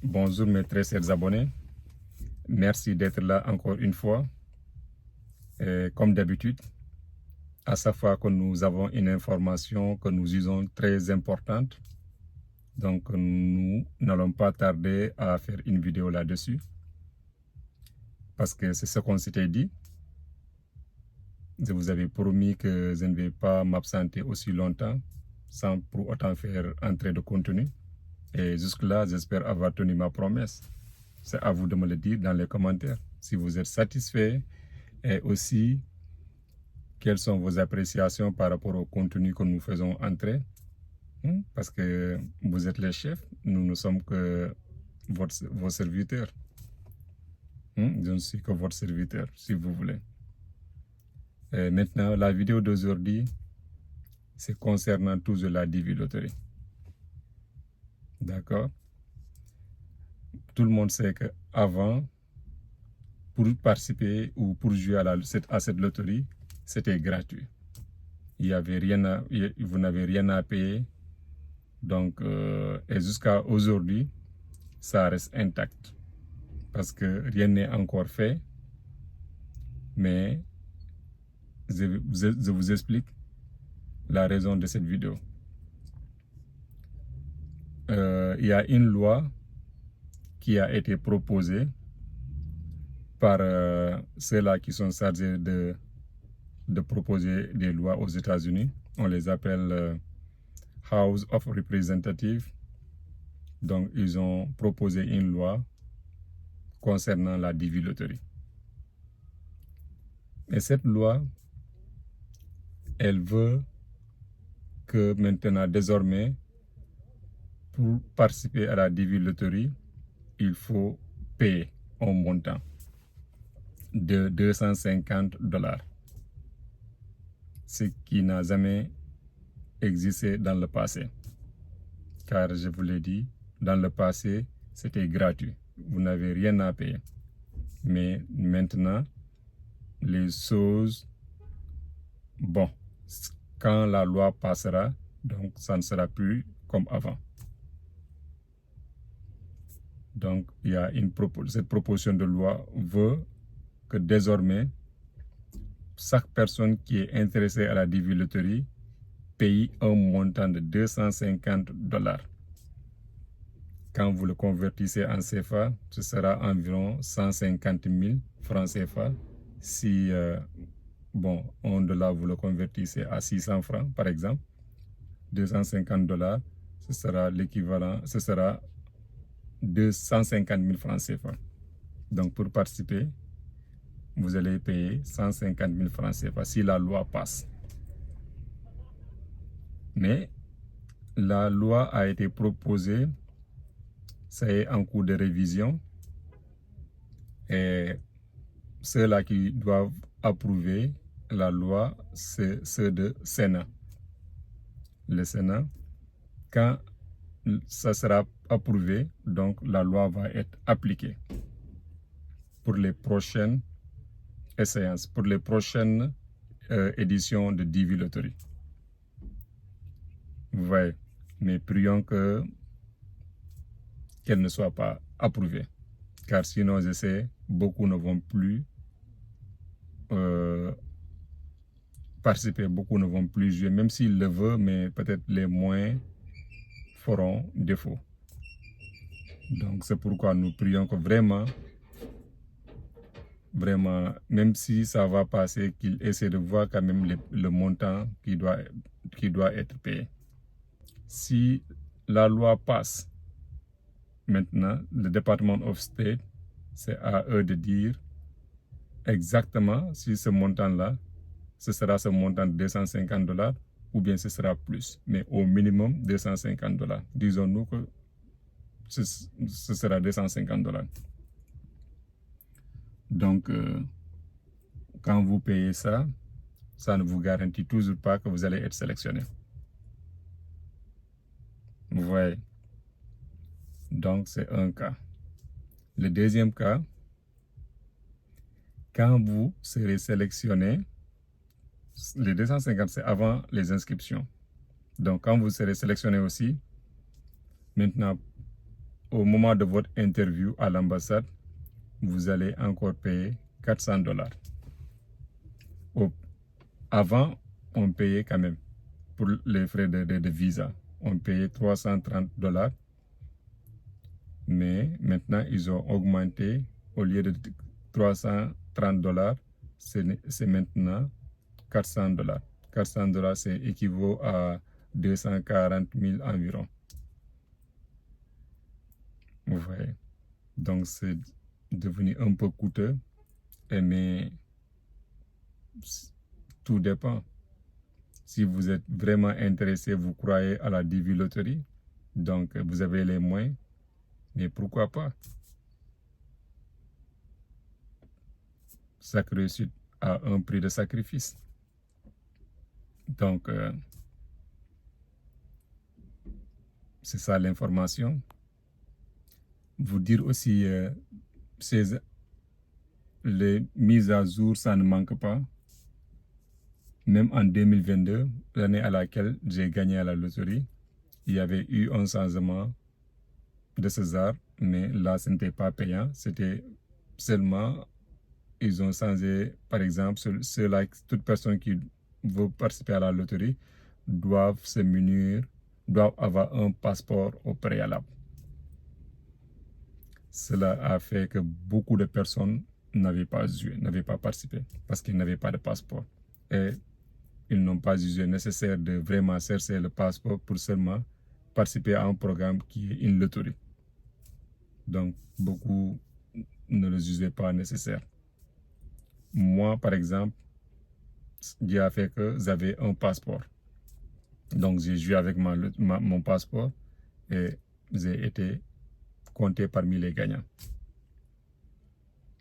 Bonjour mes très chers abonnés, merci d'être là encore une fois. Et comme d'habitude, à chaque fois que nous avons une information que nous jugeons très importante, donc nous n'allons pas tarder à faire une vidéo là-dessus, parce que c'est ce qu'on s'était dit. Je vous avais promis que je ne vais pas m'absenter aussi longtemps sans pour autant faire entrer de contenu. Et jusque-là, j'espère avoir tenu ma promesse. C'est à vous de me le dire dans les commentaires. Si vous êtes satisfait et aussi quelles sont vos appréciations par rapport au contenu que nous faisons entrer. Parce que vous êtes les chefs, nous ne sommes que vos serviteurs. Je ne suis que votre serviteur, si vous voulez. Et maintenant, la vidéo d'aujourd'hui, c'est concernant toujours la Divi Loterie. D'accord? Tout le monde sait qu'avant, pour participer ou pour jouer à cette loterie, c'était gratuit. Vous n'avez rien à payer. Donc, et jusqu'à aujourd'hui, ça reste intact. Parce que rien n'est encore fait. Mais je vous explique la raison de cette vidéo. Il y a une loi qui a été proposée par ceux-là qui sont chargés de proposer des lois aux États-Unis. On les appelle House of Representatives. Donc, ils ont proposé une loi concernant la Divi Loterie. Et cette loi, elle veut que maintenant, désormais, pour participer à la Divi Loterie, il faut payer un montant de 250 $. Ce qui n'a jamais existé dans le passé. Car je vous l'ai dit, dans le passé, c'était gratuit. Vous n'avez rien à payer. Mais maintenant, les choses, bon, quand la loi passera, donc ça ne sera plus comme avant. Donc, il y a cette proposition de loi veut que désormais, chaque personne qui est intéressée à la Divi Loterie paye un montant de 250 $. Quand vous le convertissez en CFA, ce sera environ 150 000 francs CFA. Si, on dollar, vous le convertissez à 600 francs, par exemple, 250 $, ce sera l'équivalent, ce sera 250 000 francs CFA. Donc, pour participer, vous allez payer 150 000 francs CFA si la loi passe. Mais la loi a été proposée, ça est en cours de révision. Et ceux-là qui doivent approuver la loi, c'est ceux de Sénat. Le Sénat, quand ça sera approuvé, donc la loi va être appliquée pour les prochaines séances, pour les prochaines éditions de Divi Loterie. Vous voyez, mais prions qu'elle ne soit pas approuvée, car sinon, je sais, beaucoup ne vont plus participer, beaucoup ne vont plus jouer, même s'ils le veulent, mais peut-être les moyens feront défaut. Donc, c'est pourquoi nous prions que vraiment, même si ça va passer, qu'ils essaient de voir quand même le montant qui doit être payé. Si la loi passe, maintenant, le Department of State, c'est à eux de dire exactement si ce montant-là, ce sera ce montant de 250 $, ou bien ce sera plus, mais au minimum 250 $. Disons-nous que ce sera 250 $. Donc, quand vous payez ça, ça ne vous garantit toujours pas que vous allez être sélectionné. Vous voyez? Donc, c'est un cas. Le deuxième cas, quand vous serez sélectionné, les 250, c'est avant les inscriptions. Donc, quand vous serez sélectionné aussi, maintenant, au moment de votre interview à l'ambassade, vous allez encore payer $400. Avant, on payait quand même pour les frais de visa. On payait $330. Mais maintenant, ils ont augmenté. Au lieu de $330, c'est maintenant $400. $400, c'est équivaut à 240 000 environ. Vous voyez. Donc, c'est devenu un peu coûteux. Mais tout dépend. Si vous êtes vraiment intéressé, vous croyez à la DV Lottery, donc vous avez les moyens, mais pourquoi pas? Chaque réussite a un prix de sacrifice. Donc, c'est ça l'information. Vous dire aussi, les mises à jour, ça ne manque pas. Même en 2022, l'année à laquelle j'ai gagné à la loterie, il y avait eu un changement de César, mais là, ce n'était pas payant. C'était seulement, ils ont changé, par exemple, toute personne qui veut participer à la loterie doivent se munir, doivent avoir un passeport au préalable. Cela a fait que beaucoup de personnes n'avaient pas joué, n'avaient pas participé parce qu'ils n'avaient pas de passeport. Et ils n'ont pas jugé nécessaire de vraiment chercher le passeport pour seulement participer à un programme qui est une loterie. Donc, beaucoup ne le jugeaient pas nécessaire. Moi, par exemple, Dieu a fait que j'avais un passeport. Donc, j'ai joué avec mon passeport et j'ai été compté parmi les gagnants.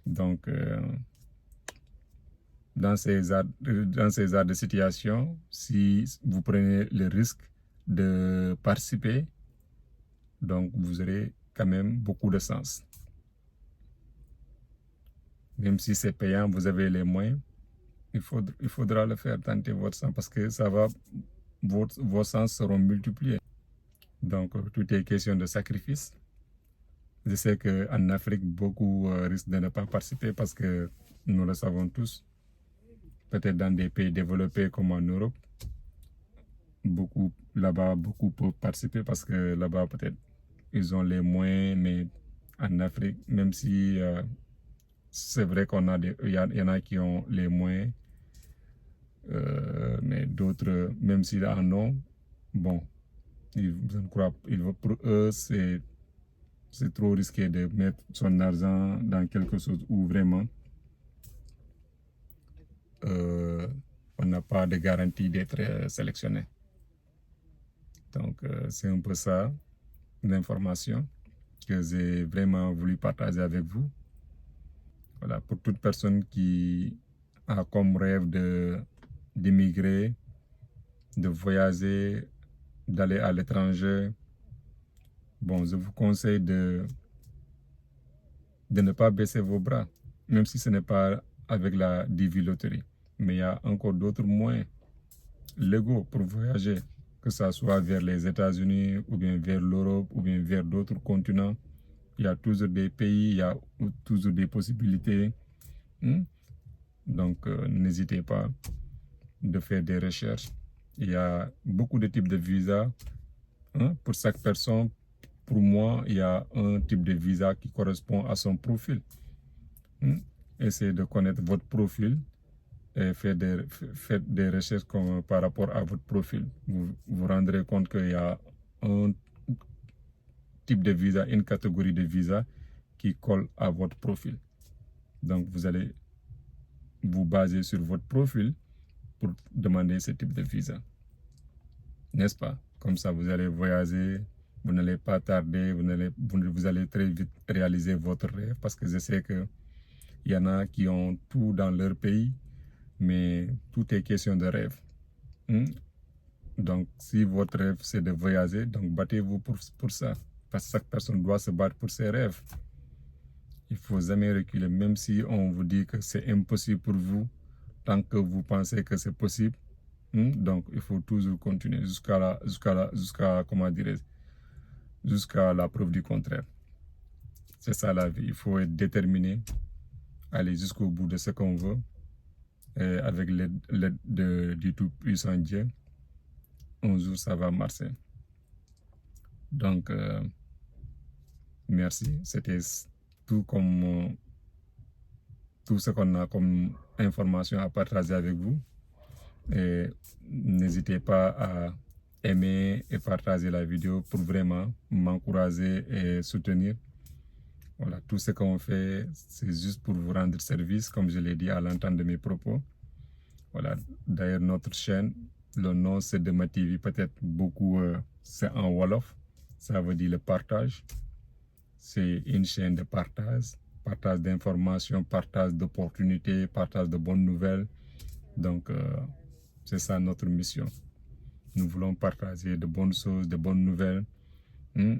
Donc, dans ces genres de situation, si vous prenez le risque de participer, donc vous aurez quand même beaucoup de sens. Même si c'est payant, vous avez les moyens, il faudra le faire, tenter votre sens, parce que ça va, vos sens seront multipliés. Donc, tout est question de sacrifice. Je sais qu'en Afrique, beaucoup risquent de ne pas participer parce que nous le savons tous. Peut-être dans des pays développés comme en Europe, beaucoup peuvent participer parce que là-bas, peut-être, ils ont les moyens, mais en Afrique, même si c'est vrai il y en a qui ont les moyens, mais d'autres, même s'ils en ont, bon, pour eux, c'est trop risqué de mettre son argent dans quelque chose où vraiment on n'a pas de garantie d'être sélectionné. Donc, c'est un peu ça, l'information que j'ai vraiment voulu partager avec vous. Voilà, pour toute personne qui a comme rêve d'immigrer, de voyager, d'aller à l'étranger, bon, je vous conseille de ne pas baisser vos bras, même si ce n'est pas avec la DV Lottery. Mais il y a encore d'autres moyens légaux pour voyager, que ce soit vers les États-Unis, ou bien vers l'Europe, ou bien vers d'autres continents. Il y a toujours des pays, il y a toujours des possibilités. Donc, n'hésitez pas de faire des recherches. Il y a beaucoup de types de visas. Pour chaque personne, pour moi, il y a un type de visa qui correspond à son profil. Essayez de connaître votre profil et faites des recherches par rapport à votre profil. Vous vous rendrez compte qu'il y a un type de visa, une catégorie de visa qui colle à votre profil. Donc, vous allez vous baser sur votre profil pour demander ce type de visa. N'est-ce pas? Comme ça, vous allez voyager, vous n'allez pas tarder, vous allez très vite réaliser votre rêve, parce que je sais qu'il y en a qui ont tout dans leur pays, mais tout est question de rêve. Donc, si votre rêve, c'est de voyager, donc battez-vous pour ça. Parce que chaque personne doit se battre pour ses rêves. Il ne faut jamais reculer, même si on vous dit que c'est impossible pour vous, tant que vous pensez que c'est possible. Donc, il faut toujours continuer jusqu'à la preuve du contraire. C'est ça la vie. Il faut être déterminé, aller jusqu'au bout de ce qu'on veut. Et avec l'aide du Tout-Puissant Dieu, un jour ça va marcher. Donc, merci. C'était tout ce qu'on a comme information à partager avec vous. Et n'hésitez pas à aimer et partager la vidéo pour vraiment m'encourager et soutenir. Voilà, tout ce qu'on fait, c'est juste pour vous rendre service, comme je l'ai dit à l'entente de mes propos. Voilà, d'ailleurs, notre chaîne, le nom c'est Dema TV, peut-être beaucoup, c'est en Wolof. Ça veut dire le partage. C'est une chaîne de partage d'informations, partage d'opportunités, partage de bonnes nouvelles. Donc, c'est ça notre mission. Nous voulons partager de bonnes choses, de bonnes nouvelles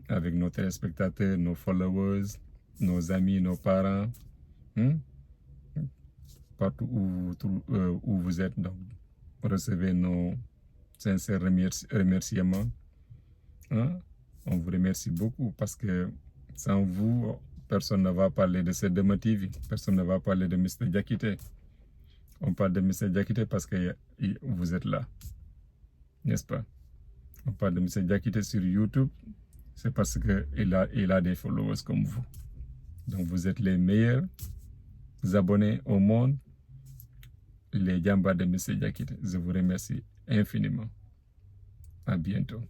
avec nos téléspectateurs, nos followers, nos amis, nos parents, partout où vous êtes. Donc, recevez nos sincères remerciements. On vous remercie beaucoup parce que sans vous, personne ne va parler de cette Dema TV, personne ne va parler de Mr. Diakité. On parle de Mr. Diakité parce que vous êtes là, n'est-ce pas? On parle de Mr. Diakité sur YouTube, c'est parce qu'il a des followers comme vous. Donc vous êtes les meilleurs abonnés au monde, les Jamba de Mr. Diakité. Je vous remercie infiniment. À bientôt.